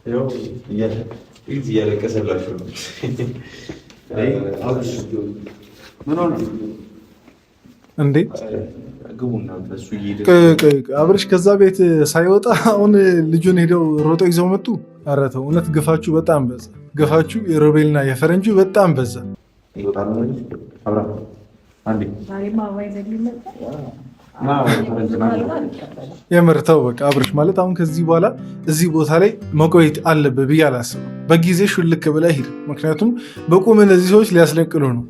ያው እያለቀሰላችሁ ነው። ምን ሆነ እንዴ? አብርሽ ከዛ ቤት ሳይወጣ አሁን ልጁን ሄደው ሮጦ ይዘው መጡ። ኧረ ተው እውነት ግፋችሁ በጣም በዛ። ግፋችሁ የሮቤልና የፈረንጁ በጣም በዛ። የምር ተው በቃ አብርሽ ማለት አሁን ከዚህ በኋላ እዚህ ቦታ ላይ መቆየት አለብህ ብዬ አላስብም። በጊዜ ሹልክ ብለህ ሂድ። ምክንያቱም በቁም እነዚህ ሰዎች ሊያስለቅሉ ነው።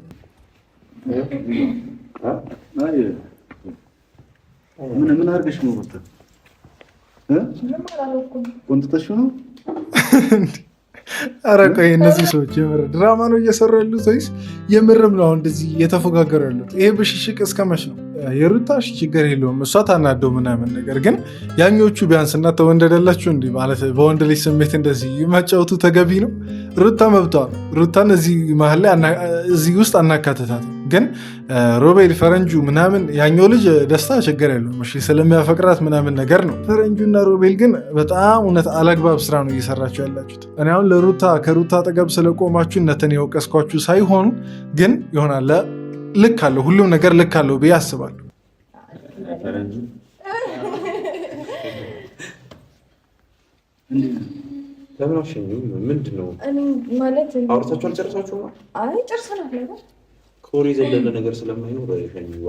ምን አድርገሽ ነው? ቆንጥጠሽ ነው? ኧረ ቆይ እነዚህ ሰዎች የምር ድራማ ነው እየሰሩ ያሉት ወይስ የምርም ነው አሁን እንደዚህ እየተፎካከሩ ያሉት? ይሄ ብሽሽቅ እስከ መች ነው? የሩታሽ ችግር የለውም እሷ ታናደው ምናምን፣ ነገር ግን ያኞቹ ቢያንስ እናንተ ወንደደላችሁ እንዲህ ማለት በወንድ ልጅ ስሜት እንደዚህ መጫወቱ ተገቢ ነው? ሩታ መብቷ ነው። ሩታን እዚህ መሀል ላይ እዚህ ውስጥ አናካትታት። ግን ሮቤል ፈረንጁ ምናምን ያኛው ልጅ ደስታ ችግር የለውም እሺ፣ ስለሚያፈቅራት ምናምን ነገር ነው። ፈረንጁና ሮቤል ግን በጣም እውነት አላግባብ ስራ ነው እየሰራችሁ ያላችሁት። እኔ አሁን ከሩታ አጠገብ ስለቆማችሁ እነትን የወቀስኳችሁ ሳይሆን ግን ይሆናል ልክ አለው፣ ሁሉም ነገር ልክ አለው ብዬ አስባለሁ። ምንድን ነው ማለት አውርታችሁ አልጨረሳችሁ? አይ ጨርሰናል። ኮሪ ዘለለ ነገር ስለማይኖር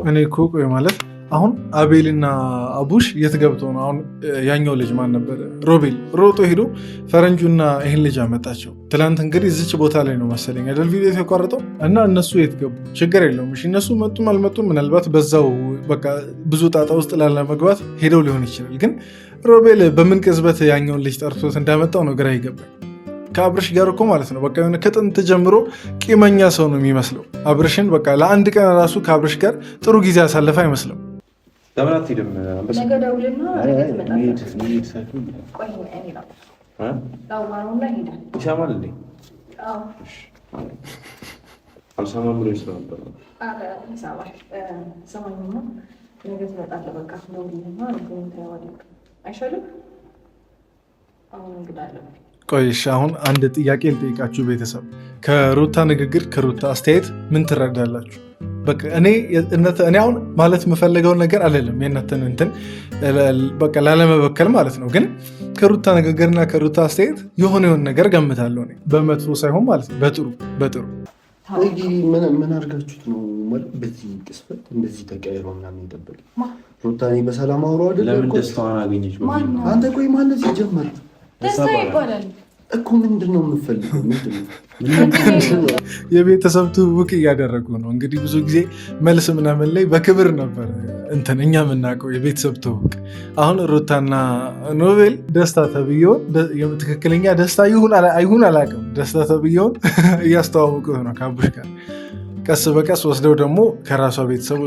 እኔ እኮ ቆይ ማለት አሁን አቤልና አቡሽ የት ገብተው ነው? አሁን ያኛው ልጅ ማን ነበር? ሮቤል ሮጦ ሄዶ ፈረንጁና ይህን ልጅ አመጣቸው። ትላንት እንግዲህ እዚች ቦታ ላይ ነው መሰለኝ አይደል ቪዲዮ የተቋረጠው። እና እነሱ የት ገቡ? ችግር የለውም እሺ፣ እነሱ መጡም አልመጡም ምናልባት በዛው በቃ ብዙ ጣጣ ውስጥ ላለመግባት ሄደው ሊሆን ይችላል። ግን ሮቤል በምን ቅጽበት ያኛውን ልጅ ጠርቶት እንዳመጣው ነው ግራ ይገባል። ከአብርሽ ጋር እኮ ማለት ነው በቃ የሆነ ከጥንት ጀምሮ ቂመኛ ሰው ነው የሚመስለው። አብርሽን በቃ ለአንድ ቀን ራሱ ከአብርሽ ጋር ጥሩ ጊዜ ያሳለፈ አይመስልም። ቆይሽ አሁን አንድ ጥያቄ ልጠይቃችሁ ቤተሰብ። ከሩታ ንግግር ከሩታ አስተያየት ምን ትረዳላችሁ? በቃ እኔ አሁን ማለት የምፈልገውን ነገር አለለም የእናንተን እንትን በቃ ላለመበከል ማለት ነው። ግን ከሩታ ንግግርና ከሩታ አስተያየት የሆነ ነገር ገምታለሁ እኔ በመጥፎ ሳይሆን ማለት ነው በጥሩ ምን አድርጋችሁት ነው ማለት በዚህ ቅስፈት እንደዚህ ተቀያይሮ ምናምን ይጠበቅ ሩታ በሰላም አውሮ አይደል? ለምን ደስታዋን አገኘች? አንተ ቆይ ማለት ሲጀመር ደስታ ይባላል እኮ ምንድን ነው የምፈልገው? የቤተሰብ ትውውቅ እያደረጉ ነው እንግዲህ። ብዙ ጊዜ መልስ ምናምን ላይ በክብር ነበር እንትን እኛ የምናውቀው የቤተሰብ ትውውቅ። አሁን ሩታና ኖቤል ደስታ ተብዬውን ትክክለኛ ደስታ ይሁን አላውቅም፣ ደስታ ተብዬውን እያስተዋወቁ ነው ከአቡሽ ጋር። ቀስ በቀስ ወስደው ደግሞ ከራሷ ቤተሰብ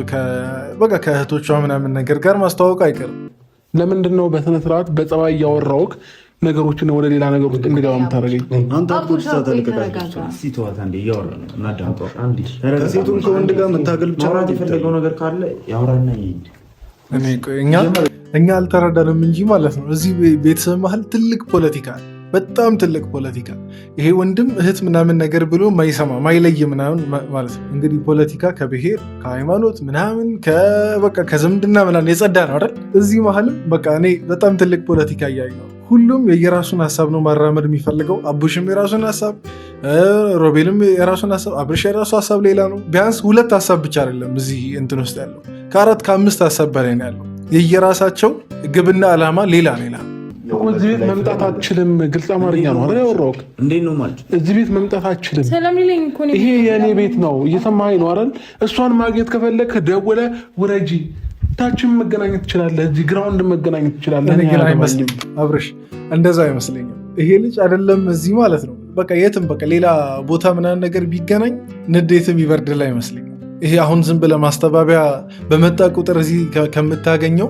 በቃ ከእህቶቿ ምናምን ነገር ጋር ማስተዋወቅ አይቀርም። ለምንድን ነው በስነስርዓት በጸባይ እያወራሁህ ነገሮችን ወደ ሌላ ነገር ውስጥ እንገባ የምታደርገኝ? ከሴቱን ከወንድ ጋር መታገል ብቻ የፈለገው ነገር ካለ ያውራና ይሄድ። እኛ አልተረዳንም እንጂ ማለት ነው እዚህ ቤተሰብ መሀል ትልቅ ፖለቲካ፣ በጣም ትልቅ ፖለቲካ። ይሄ ወንድም እህት ምናምን ነገር ብሎ ማይሰማ ማይለይ ምናምን ማለት ነው። እንግዲህ ፖለቲካ ከብሔር ከሃይማኖት ምናምን በቃ ከዝምድና ምናምን የጸዳ ነው አይደል? እዚህ መሀልም በቃ እኔ በጣም ትልቅ ፖለቲካ እያዩ ነው። ሁሉም የየራሱን ሀሳብ ነው ማራመድ የሚፈልገው። አቡሽም የራሱን ሀሳብ፣ ሮቤልም የራሱን ሀሳብ፣ አብርሽ የራሱ ሀሳብ ሌላ ነው። ቢያንስ 2 ሀሳብ ብቻ አይደለም እዚህ እንትን ውስጥ ያለው ከ4 ከ5 ሀሳብ በላይ ነው ያለው። የየራሳቸው ግብና ዓላማ ሌላ እዚህ ቤት መምጣት አትችልም። ግልጽ አማርኛ ነው አይደል ያወራሁት? እንዴት ነው ማለት? እዚህ ቤት መምጣት አትችልም። ይሄ የእኔ ቤት ነው። እየሰማኸኝ ነው አይደል? እሷን ማግኘት ከፈለክ ደውለህ ውረጂ፣ ታችን መገናኘት ትችላለህ። እዚህ ግራውንድ መገናኘት ትችላለህ። እኔ ግን አይመስልም አብርሽ፣ እንደዛ አይመስለኝም። ይሄ ልጅ አይደለም እዚህ ማለት ነው በቃ የትም በቃ ሌላ ቦታ ምናምን ነገር ቢገናኝ ንዴትም ይበርድል አይመስለኝም። ይሄ አሁን ዝም ብለህ ማስተባበያ በመጣ ቁጥር እዚህ ከምታገኘው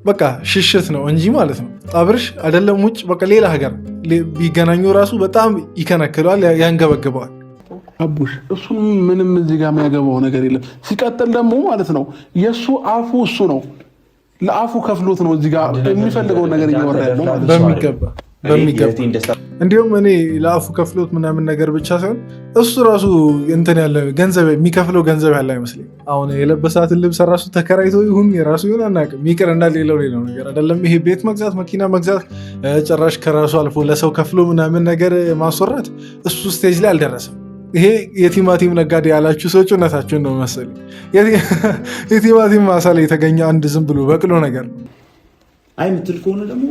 በቃ ሽሽት ነው እንጂ ማለት ነው። አብርሽ አይደለም ውጭ በቃ ሌላ ሀገር ቢገናኙ ራሱ በጣም ይከነክለዋል፣ ያንገበግበዋል። አቡሽ እሱ ምንም እዚህ ጋር የሚያገባው ነገር የለም። ሲቀጥል ደግሞ ማለት ነው የእሱ አፉ እሱ ነው፣ ለአፉ ከፍሎት ነው እዚህ ጋር የሚፈልገውን ነገር እያወራ ያለው ማለት ነው። በሚገባ በሚገባ እንዲሁም እኔ ለአፉ ከፍሎት ምናምን ነገር ብቻ ሳይሆን እሱ ራሱ እንትን ያለ ገንዘብ የሚከፍለው ገንዘብ ያለ አይመስለኝ። አሁን የለበሳትን ልብስ ራሱ ተከራይቶ ይሁን የራሱ ይሁን አናውቅም። ይቅርና ሌላው ነገር አይደለም ይሄ ቤት መግዛት መኪና መግዛት ጭራሽ ከራሱ አልፎ ለሰው ከፍሎ ምናምን ነገር ማስወራት እሱ ስቴጅ ላይ አልደረሰም። ይሄ የቲማቲም ነጋዴ ያላችሁ ሰዎች እውነታችሁን ነው መሰለኝ። የቲማቲም ማሳ ላይ የተገኘ አንድ ዝም ብሎ በቅሎ ነገር ነው። አይ የምትል ከሆነ ደግሞ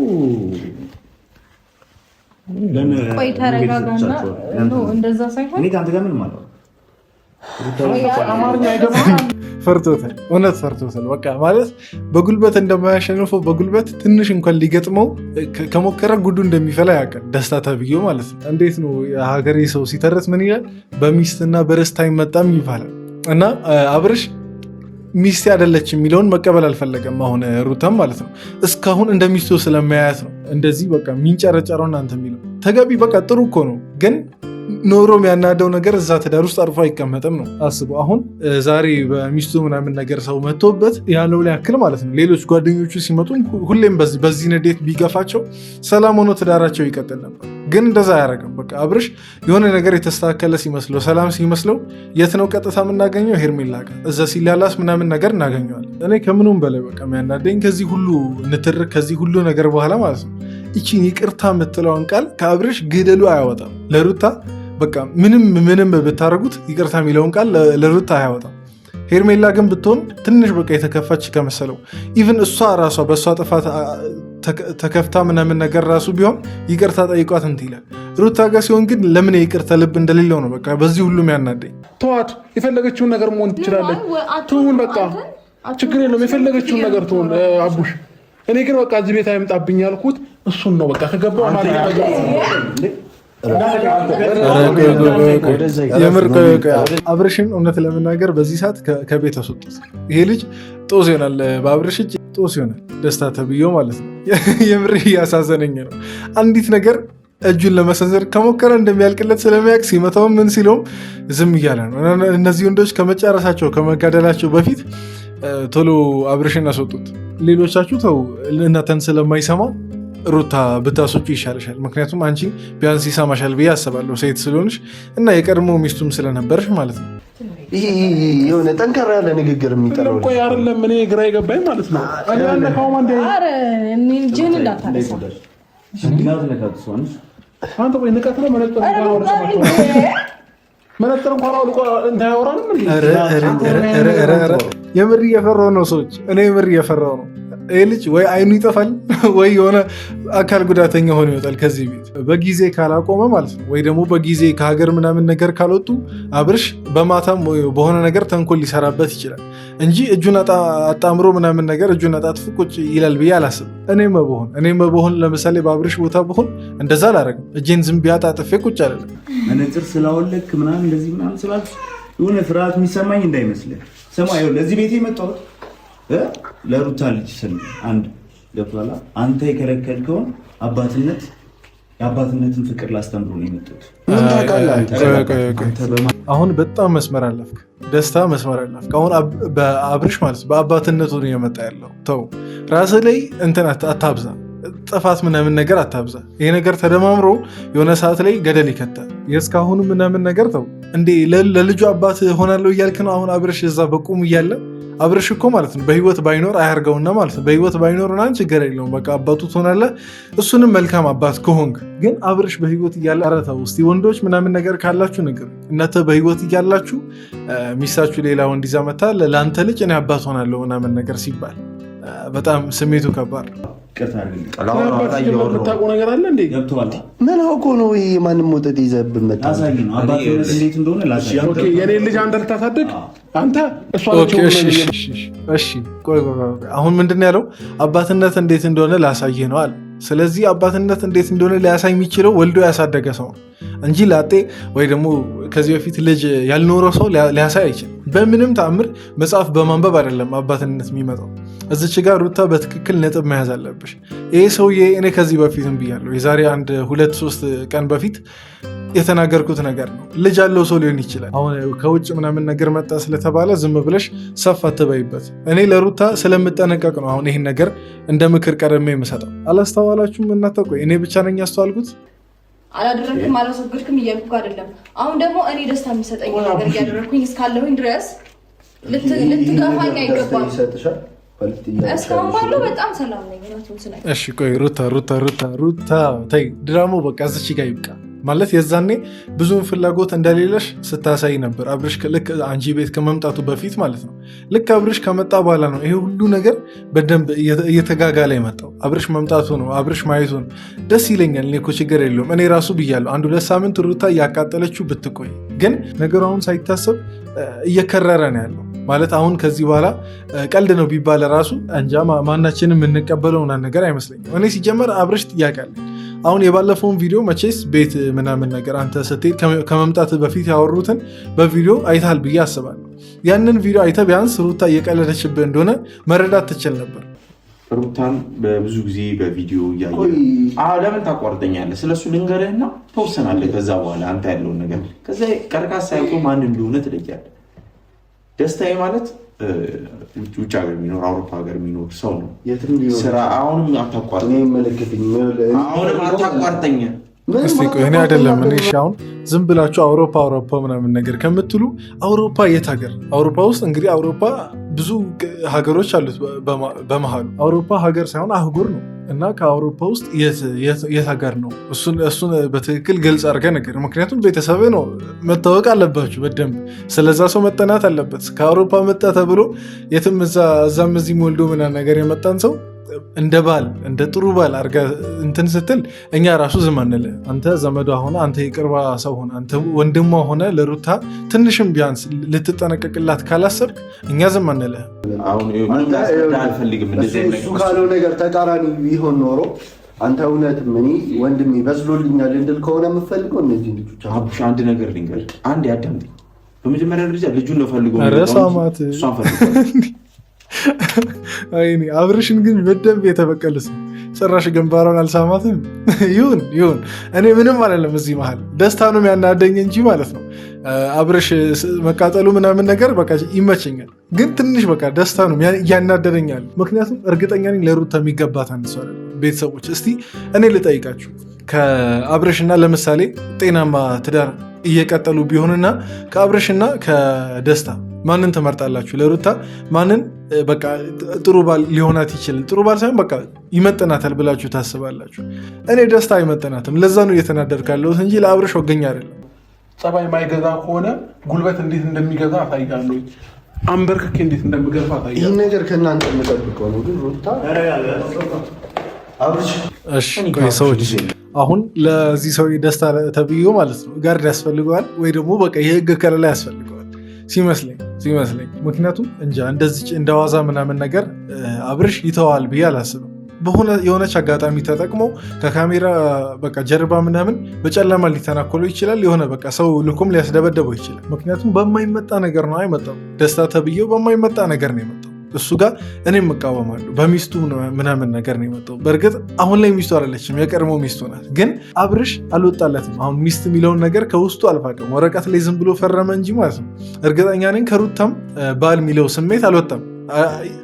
ቆይ ተረጋጋና እንደዛ ሳይሆን እኔ ከአንተ ጋር ምንም አለው አማርኛ አይገባ ፈርቶታል፣ እውነት ፈርቶታል። በቃ ማለት በጉልበት እንደማያሸንፈው በጉልበት ትንሽ እንኳን ሊገጥመው ከሞከረ ጉዱ እንደሚፈላ ያውቃል። ደስታ ተብዬ ማለት ነው። እንዴት ነው የሀገሬ ሰው ሲተረት ምን ይላል? በሚስትና በርስት አይመጣም ይባላል። እና አብርሽ ሚስቴ አይደለች የሚለውን መቀበል አልፈለገም። አሁን ሩታም ማለት ነው እስካሁን እንደ ሚስቱ ስለማያያት ነው እንደዚህ በቃ ሚንጨረጨረው እናንተ የሚለው ተገቢ በቃ ጥሩ እኮ ነው ግን ኖሮ የሚያናደው ነገር እዛ ትዳር ውስጥ አርፎ አይቀመጥም ነው። አስቡ አሁን ዛሬ በሚስቱ ምናምን ነገር ሰው መጥቶበት ያለው ላይ ያክል ማለት ነው ሌሎች ጓደኞቹ ሲመጡ ሁሌም በዚህ ንዴት ቢገፋቸው ሰላም ሆኖ ትዳራቸው ይቀጥል ነበር። ግን እንደዛ አያደርግም። በቃ አብርሽ የሆነ ነገር የተስተካከለ ሲመስለው ሰላም ሲመስለው የት ነው ቀጥታ የምናገኘው? ሄርሜላ ጋር እዛ ሲላላስ ምናምን ነገር እናገኘዋለን። እኔ ከምኑም በላይ በቃ የሚያናደኝ ከዚህ ሁሉ ንትርክ ከዚህ ሁሉ ነገር በኋላ ማለት ነው ይቺን ይቅርታ የምትለውን ቃል ከአብርሽ ግደሉ አያወጣም። ለሩታ በቃ ምንም ብታደርጉት ይቅርታ የሚለውን ቃል ለሩታ አያወጣም። ሄርሜላ ግን ብትሆን ትንሽ በቃ የተከፋች ከመሰለው ኢቭን እሷ ራሷ በእሷ ጥፋት ተከፍታ ምናምን ነገር ራሱ ቢሆን ይቅርታ ጠይቋት እንትን ይላል። ሩታ ጋር ሲሆን ግን ለምን የይቅርታ ልብ እንደሌለው ነው በቃ በዚህ ሁሉም ያናደኝ። ተዋት፣ የፈለገችውን ነገር መሆን ትችላለች። ትሁን በቃ ችግር የለውም። የፈለገችውን ነገር ትሁን አቡሽ። እኔ ግን በቃ እዚህ ቤት አይምጣብኝ ያልኩት እሱን ነው። በቃ ከገባው ማለት አብርሽን እውነት ለመናገር በዚህ ሰዓት ከቤት አስወጡት። ይሄ ልጅ ጦስ ይሆናል፣ በአብርሽ እጅ ጦስ ይሆናል። ደስታ ተብዬው ማለት ነው። የምር እያሳዘነኝ ነው። አንዲት ነገር እጁን ለመሰንዘር ከሞከረ እንደሚያልቅለት ስለሚያውቅ ሲመታውም ምን ሲለውም ዝም እያለ ነው። እነዚህ ወንዶች ከመጨረሳቸው ከመጋደላቸው በፊት ቶሎ አብርሽን አስወጡት። ሌሎቻችሁ ተው፣ እናንተን ስለማይሰማ ሩታ ብታስወጪ ይሻልሻል። ምክንያቱም አንቺ ቢያንስ ይሰማሻል ብዬ አስባለሁ ሴት ስለሆንሽ እና የቀድሞ ሚስቱም ስለነበረሽ ማለት ነው። ይሄ የሆነ ጠንካራ ያለ ንግግር የሚጠራው ቆይ አይደለም። እኔ ግራ የገባኝ ማለት ነው አንተ ቆይ ንቀት ነው መነጥር እንኳን አውልቆ እንዳያወራ ነው። የምር እየፈራሁ ነው ሰዎች፣ እኔ የምር እየፈራሁ ነው። ይህ ልጅ ወይ አይኑ ይጠፋል ወይ የሆነ አካል ጉዳተኛ ሆኖ ይወጣል ከዚህ ቤት በጊዜ ካላቆመ ማለት ነው። ወይ ደግሞ በጊዜ ከሀገር ምናምን ነገር ካልወጡ አብርሽ በማታም በሆነ ነገር ተንኮል ሊሰራበት ይችላል እንጂ እጁን አጣምሮ ምናምን ነገር እጁን አጣጥፎ ቁጭ ይላል ብዬ አላስብም። እኔም በሆን ለምሳሌ በአብርሽ ቦታ በሆን እንደዛ አላደርግም። እጄን ዝም ቢያጣ አጥፌ ቁጭ አለለም። መነጽር ስላወለክ ምናምን እንደዚህ ምናምን ስላል የሆነ ፍርሃት የሚሰማኝ እንዳይመስልህ። ስማ ለዚህ ቤት የመጣሁት ለሩታ ልጅ ስል አንድ ገብቷላ። አንተ የከለከልከውን የአባትነትን ፍቅር ላስተምሮ ነው የመጣሁት። አሁን በጣም መስመር አለፍክ፣ ደስታ መስመር አለፍክ። አሁን በአብርሽ ማለት በአባትነቱ ነው የመጣ ያለው። ተው ራስህ ላይ እንትን አታብዛ፣ ጥፋት ምናምን ነገር አታብዛ። ይሄ ነገር ተደማምሮ የሆነ ሰዓት ላይ ገደል ይከታል። የእስካሁኑ ምናምን ነገር ተው እንዴ። ለልጁ አባት ሆናለሁ እያልክ ነው አሁን አብርሽ እዛ በቁም እያለ አብርሽ እኮ ማለት ነው በህይወት ባይኖር አያርገውና ማለት ነው በህይወት ባይኖር ምናምን ችግር የለውም በቃ አባቱ ትሆናለህ። እሱንም መልካም አባት ከሆንክ ግን አብርሽ በህይወት እያለ ኧረ ተው እስቲ ወንዶች ምናምን ነገር ካላችሁ ነገር እናንተ በህይወት እያላችሁ ሚስታችሁ ሌላ ወንድ ይዛ መታ ለአንተ ልጅ እኔ አባት ሆናለሁ ምናምን ነገር ሲባል በጣም ስሜቱ ከባድ ነው። የምታውቀው ነገር አለ እንዴ? ምን አውቆ ነው ይሄ? ማንም ወጠጤ ይዘብን መጣ። የኔ ልጅ አንተ ልታሳድግ አንተ እሷ አሁን ምንድን ያለው አባትነት እንዴት እንደሆነ ላሳይህ ነው አለ። ስለዚህ አባትነት እንዴት እንደሆነ ሊያሳይ የሚችለው ወልዶ ያሳደገ ሰው ነው። እንጂ ላጤ ወይ ደግሞ ከዚህ በፊት ልጅ ያልኖረው ሰው ሊያሳይ አይችልም። በምንም ተአምር መጽሐፍ በማንበብ አይደለም አባትነት የሚመጣው። እዚች ጋር ሩታ በትክክል ነጥብ መያዝ አለብሽ። ይሄ ሰውዬ እኔ ከዚህ በፊትም ብያለሁ፣ የዛሬ 1-2-3 ቀን በፊት የተናገርኩት ነገር ነው። ልጅ ያለው ሰው ሊሆን ይችላል። አሁን ከውጭ ምናምን ነገር መጣ ስለተባለ ዝም ብለሽ ሰፍ አትበይበት። እኔ ለሩታ ስለምጠነቀቅ ነው አሁን ይህን ነገር እንደ ምክር ቀደሜ የምሰጠው። አላስተዋላችሁም? እናንተ ቆይ እኔ ብቻ ነኝ ያስተዋልኩት? አላደረግክም አላስወገድክም እያልኩ አይደለም። አሁን ደግሞ እኔ ደስታ የሚሰጠኝ ነገር እያደረግኩኝ እስካለሁኝ ድረስ ልትገፋኝ አይገባም። እስካሁን ባለው በጣም ሰላም ነኝ። እሺ ቆይ ሩታ ተይ፣ ድራማው በቃ እዚች ጋ ይብቃ። ማለት የዛኔ ብዙም ፍላጎት እንደሌለሽ ስታሳይ ነበር አብርሽ ልክ አንቺ ቤት ከመምጣቱ በፊት ማለት ነው። ልክ አብርሽ ከመጣ በኋላ ነው ይሄ ሁሉ ነገር በደንብ እየተጋጋለ የመጣው። አብርሽ መምጣቱ ነው፣ አብርሽ ማየቱ ነው። ደስ ይለኛል፣ እኔ እኮ ችግር የለውም። እኔ ራሱ ብያለሁ 1-2 ሳምንት ሩታ እያቃጠለችው ብትቆይ፣ ግን ነገሩ አሁን ሳይታሰብ እየከረረ ነው ያለው። ማለት አሁን ከዚህ በኋላ ቀልድ ነው ቢባል ራሱ እንጃ ማናችንም የምንቀበለው ነገር አይመስለኝም። እኔ ሲጀመር አብርሽ ጥያቄ አለኝ። አሁን የባለፈውን ቪዲዮ መቼስ ቤት ምናምን ነገር አንተ ስትሄድ ከመምጣት በፊት ያወሩትን በቪዲዮ አይታል ብዬ አስባለሁ። ያንን ቪዲዮ አይተ ቢያንስ ሩታ እየቀለደችብህ እንደሆነ መረዳት ትችል ነበር። ሩታን በብዙ ጊዜ በቪዲዮ እያየ ለምን ታቋርጠኛለህ? ስለሱ ልንገርህና ተወሰናለህ። ከዛ በኋላ አንተ ያለውን ነገር ከዛ ቀርቃሳ ያውቁ ማን እንደሆነ ትለያለህ። ደስታዬ ማለት ውጭ ሀገር የሚኖር አውሮፓ ሀገር የሚኖር ሰው ነው። ስራ አሁንም አታቋርጠኝ። እስቲ ቆይ እኔ አይደለም እኔ አሁን ዝም ብላችሁ አውሮፓ ምናምን ነገር ከምትሉ አውሮፓ የት ሀገር? አውሮፓ ውስጥ እንግዲህ አውሮፓ ብዙ ሀገሮች አሉት በመሀሉ። አውሮፓ ሀገር ሳይሆን አህጉር ነው እና ከአውሮፓ ውስጥ የት ሀገር ነው? እሱን በትክክል ግልጽ አድርገህ ነገር። ምክንያቱም ቤተሰብ ነው መታወቅ አለባችሁ በደንብ ስለዛ ሰው መጠናት አለበት። ከአውሮፓ መጣ ተብሎ የትም እዛም እዚህም ወልዶ ምናምን ነገር የመጣን ሰው እንደ ባል እንደ ጥሩ ባል አድርገህ እንትን ስትል እኛ ራሱ ዝም አንል። አንተ ዘመዷ ሆነ አንተ የቅርባ ሰው ሆነ አንተ ወንድሟ ሆነ ለሩታ ትንሽም ቢያንስ ልትጠነቀቅላት ካላሰብክ እኛ ዝም አንል። እሱ ካለው ነገር ተቃራኒ ቢሆን ኖሮ አንተ እውነት እኔ ወንድሜ በዝሎልኛል እንድል ከሆነ የምፈልገው እነዚህ ልጆች አንድ ነገር ልንገርህ። አንድ ያዳምጥ። በመጀመሪያ ደረጃ ልጁን ነው ፈልጎ ረሳማት እሷን ፈልጎ አብርሽን ግን በደንብ የተበቀልስ ነው። ጭራሽ ግንባሯን አልሳማትም። ይሁን እኔ ምንም አላለም። እዚህ መሀል ደስታ ነው የሚያናደኝ እንጂ ማለት ነው አብርሽ መቃጠሉ ምናምን ነገር በቃ ይመቸኛል፣ ግን ትንሽ በቃ ደስታ ነው እያናደደኛል። ምክንያቱም እርግጠኛ ነኝ ለሩታ የሚገባት አንሷል። ቤተሰቦች እስቲ እኔ ልጠይቃችሁ፣ ከአብርሽና ለምሳሌ ጤናማ ትዳር እየቀጠሉ ቢሆንና ከአብርሽና ከደስታ ማንን ትመርጣላችሁ? ለሩታ ማንን በቃ ጥሩ ባል ሊሆናት ይችላል? ጥሩ ባል ሳይሆን በቃ ይመጠናታል ብላችሁ ታስባላችሁ? እኔ ደስታ አይመጠናትም። ለዛ ነው እየተናደድኩ ያለሁት እንጂ ለአብርሽ ወገኛ አይደለም። ጸባይ ማይገዛ ከሆነ ጉልበት እንዴት እንደሚገዛ አሳይጋለሁ። አንበርክኬ እንዴት እንደምገፋ አሳይጋለሁ። ይህን ነገር ከእናንተ የምጠብቀው ነው። ግን ሩታ አብርሽ ሰዎች አሁን ለዚህ ሰው ደስታ ተብዮ ማለት ነው ጋርድ ያስፈልገዋል ወይ ደግሞ በቃ የህግ ከለላ ያስፈልገዋል ሲመስለኝ። ምክንያቱም እንጃ እንደዚህ እንደዋዛ ምናምን ነገር አብርሽ ይተዋል ብዬ አላስብም። የሆነች አጋጣሚ ተጠቅሞ ከካሜራ በቃ ጀርባ ምናምን በጨለማ ሊተናኮሉ ይችላል። የሆነ በቃ ሰው ልኩም ሊያስደበደበው ይችላል። ምክንያቱም በማይመጣ ነገር ነው አይመጣም። ደስታ ተብዬው በማይመጣ ነገር ነው የመጣው። እሱ ጋር እኔም እቃወማለሁ። በሚስቱ ምናምን ነገር ነው የመጣው። በእርግጥ አሁን ላይ ሚስቱ አይደለችም፣ የቀድሞ ሚስቱ ናት። ግን አብርሽ አልወጣለትም። አሁን ሚስት የሚለውን ነገር ከውስጡ አልፋቀም። ወረቀት ላይ ዝም ብሎ ፈረመ እንጂ ማለት ነው። እርግጠኛ ነኝ ከሩታም ባል የሚለው ስሜት አልወጣም።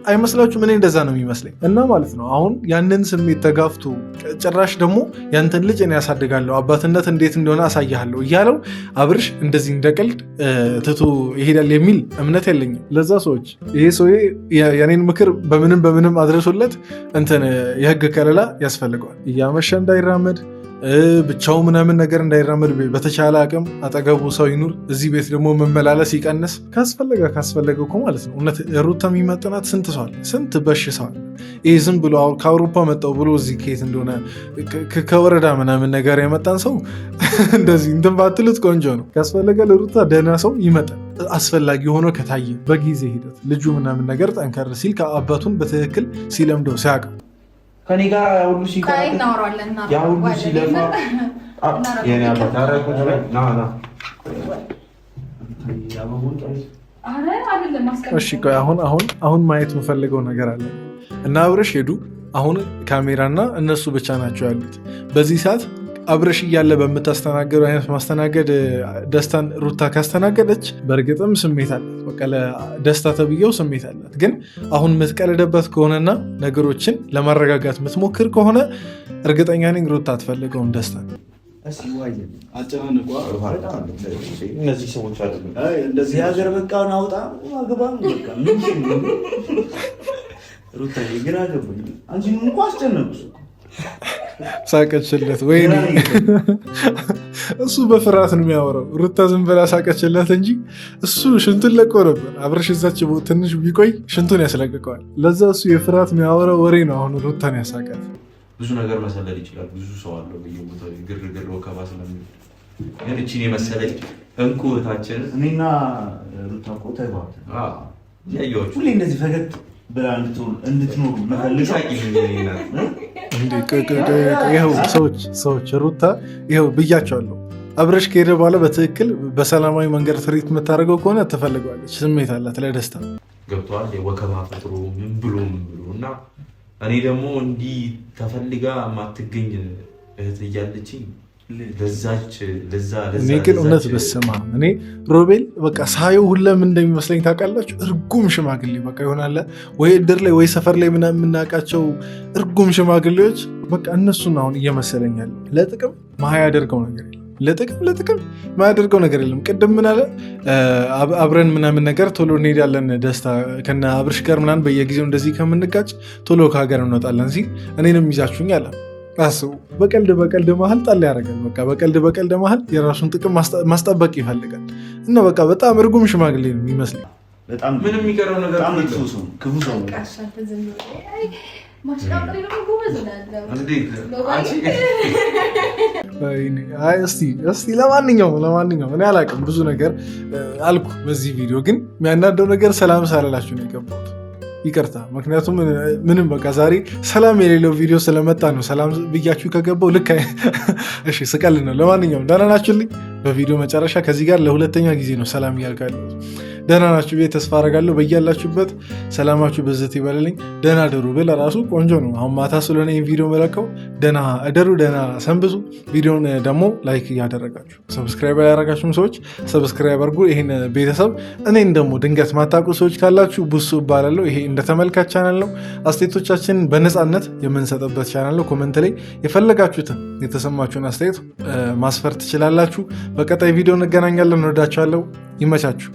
አይመስላችሁም? እኔ እንደዛ ነው የሚመስለኝ። እና ማለት ነው አሁን ያንን ስሜት ተጋፍቶ ጭራሽ ደግሞ ያንተን ልጅ እኔ ያሳድጋለሁ አባትነት እንዴት እንደሆነ አሳያለሁ እያለው አብርሽ እንደዚህ እንደቀልድ ትቶ ይሄዳል የሚል እምነት የለኝም። ለዛ ሰዎች ይሄ ሰው የኔን ምክር በምንም አድረሱለት። እንትን የህግ ከለላ ያስፈልገዋል። እያመሸ እንዳይራመድ ብቻው ምናምን ነገር እንዳይራመድ በተቻለ አቅም አጠገቡ ሰው ይኑር። እዚህ ቤት ደግሞ መመላለስ ይቀንስ። ካስፈለገ እኮ ማለት ነው እውነት ሩታ የሚመጥናት ስንት ሰው አለ፣ ስንት በሽ ሰው አለ። ይህ ዝም ብሎ ከአውሮፓ መጣው ብሎ እዚህ ከየት እንደሆነ ከወረዳ ምናምን ነገር የመጣን ሰው እንደዚህ እንትን ባትሉት ቆንጆ ነው። ካስፈለገ ለሩታ ደህና ሰው ይመጣል። አስፈላጊ ሆኖ ከታየ በጊዜ ሂደት ልጁ ምናምን ነገር ጠንከር ሲል ከአባቱን በትክክል ሲለምደው ሲያውቅ ከኔ ጋር ሁሉ ሲለፋ እሺ ቆይ አሁን ማየት የምፈልገው ነገር አለ እና አብረሽ ሄዱ። አሁን ካሜራና እነሱ ብቻ ናቸው ያሉት። በዚህ ሰዓት አብረሽ እያለ በምታስተናገዱ አይነት ማስተናገድ ደስታን ሩታ ካስተናገደች በእርግጥም ስሜት አላት። በቃ ለደስታ ተብዬው ስሜት አላት። ግን አሁን የምትቀልደበት ከሆነና ነገሮችን ለማረጋጋት የምትሞክር ከሆነ እርግጠኛ ነኝ ሩታ አትፈልገውም ደስታ። እነዚህ ሰዎች እንደዚህ ሀገር በቃ ናውጣ አገባም በቃ ሩታ ግራ ገባኝ። አንቺን እንኳ አስጨነቅሽ። ሳቀችለት ወይ እሱ በፍርሃት ነው የሚያወራው። ሩታ ዝም ብላ ሳቀችለት እንጂ እሱ ሽንቱን ለቆ ነበር። አብረሽ እዛች ትንሽ ቢቆይ ሽንቱን ያስለቅቀዋል። ለዛ እሱ የፍርሃት የሚያወራው ወሬ ነው አሁን ሩታን ያሳቃት። ብዙ ነገር መሰለል ይችላል። ብዙ ሰው አለው በየቦታው ግርግር ወከባ ስለሚል ግን እቺን የመሰለች እንቁ እህታችን እኔና ሩታ እኮ ተግባብተን ያየኋችሁ ሁሌ እንደዚህ ፈገግ ብላ እንድትኖሩ ሰዎች ሩታ ይኸው ብያቸዋለሁ። አብረሽ ከሄደ በኋላ በትክክል በሰላማዊ መንገድ ትርኢት የምታደርገው ከሆነ ትፈልገዋለች። ስሜት አላት ለደስታ ገብተዋል። የወከባ ፈጥሮ ምን ብሎ እና እኔ ደግሞ እንዲህ ተፈልጋ ማትገኝ እህት እያለችኝ እኔ ግን እውነት በስማ እኔ ሮቤል በቃ ሳየው ሁለም እንደሚመስለኝ ታውቃላችሁ። እርጉም ሽማግሌ በቃ ይሆናለ ወይ እድር ላይ ወይ ሰፈር ላይ ምናምን የምናውቃቸው እርጉም ሽማግሌዎች በቃ እነሱን አሁን እየመሰለኝ ያለ ለጥቅም ማያደርገው ነገር የለም። ለጥቅም ማያደርገው ነገር የለም። ቅድም ምን አለ አብረን ምናምን ነገር ቶሎ እንሄዳለን ደስታ ከነ አብርሽ ጋር ምናምን በየጊዜው እንደዚህ ከምንጋጭ ቶሎ ከሀገር እንወጣለን ሲል እኔንም ይዛችሁኝ አለ። አስቡ። በቀልድ መሀል ጣል ያደርጋል። በቃ በቀልድ መሀል የራሱን ጥቅም ማስጠበቅ ይፈልጋል እና በቃ በጣም እርጉም ሽማግሌ ነው የሚመስለኝ። በጣም ምንም የሚቀረው ነገር ክፉ ሰው እስቲ ለማንኛውም እኔ አላውቅም ብዙ ነገር አልኩ በዚህ ቪዲዮ። ግን የሚያናደው ነገር ሰላም ሳልላችሁ ነው የገባሁት። ይቅርታ። ምክንያቱም ምንም በቃ ዛሬ ሰላም የሌለው ቪዲዮ ስለመጣ ነው ሰላም ብያችሁ ከገባው ልክ እሺ ስቀል ነው። ለማንኛውም ደህና ናችሁልኝ? በቪዲዮ መጨረሻ ከዚህ ጋር ለሁለተኛ ጊዜ ነው ሰላም እያልካለሁ። ደህና ናችሁ ብዬ ተስፋ አደርጋለሁ። በያላችሁበት ሰላማችሁ በዘት ይበልልኝ። ደህና ደሩ ብል ራሱ ቆንጆ ነው። አሁን ማታ ስለሆነ ይህን ቪዲዮ መለከው ደህና እደሩ፣ ደህና ሰንብቱ። ቪዲዮን ደግሞ ላይክ እያደረጋችሁ ሰብስክራይብ ያደረጋችሁም ሰዎች ሰብስክራይብ አድርጉ ይህን ቤተሰብ። እኔን ደግሞ ድንገት ማታውቁ ሰዎች ካላችሁ ቡሱ እባላለሁ። ይሄ እንደ ተመልካች ቻናል ነው። አስተያየቶቻችንን በነፃነት የምንሰጥበት ቻናል ነው። ኮመንት ላይ የፈለጋችሁትን የተሰማችሁን አስተያየት ማስፈር ትችላላችሁ። በቀጣይ ቪዲዮ እንገናኛለን። እንወዳችኋለሁ። ይመቻችሁ።